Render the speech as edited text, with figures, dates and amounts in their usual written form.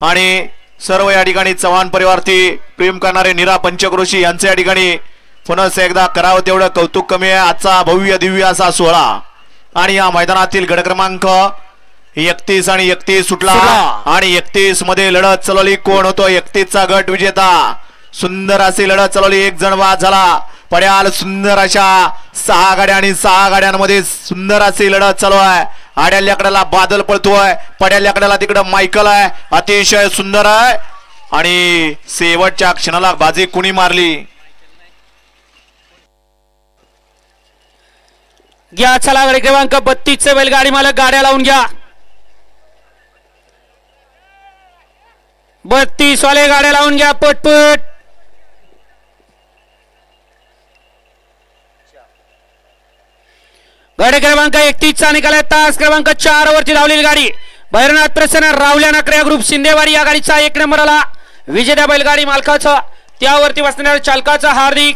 आणि सर्व या ठिकाणी चव्हाण परिवारती प्रेम करणारे निरा पंचक्रोशी यांचे या ठिकाणी पुन्हा एकदा करावं तेवढं कौतुक कमी आहे। आजचा भव्य दिव्य असा सोहळा आणि या मैदानातील गट क्रमांक 31 आणि 31 सुटला आणि 31 मध्ये लढत चालवली। कोण होतो 31 चा गट विजेता? सुंदर अशी लढत चालवली, एक जण बाद झाला। पड्याल सुंदर अशा 6 गाड्या आणि 6 गाड्यांमध्ये सुंदर अशी लढत चालू आहे। आड्याल्याकड्याला बादल पळतोय, पड्याल्याकड्याला तिकडं मायकल आहे, अतिशय सुंदर आहे आणि शेवटच्या क्षणाला बाजी कुणी मारली? घ्या चला गाडी क्रमांक 32 चे बैलगाडी मालक गाड्या लावून घ्या। 32 वाले गाड्या लावून घ्या पटपट। गाडी क्रमांक 31 चा निकाल तास क्रमांक 4 वरती धावलेली गाडी भैरनाथ प्रसन्न रावल्या नकऱ्या ग्रुप शिंदेवारी या गाडीचा 1 नंबर आला। विजेत्या बैलगाडी मालकाचा त्यावरती बसणाऱ्या चालकाचा हार्दिक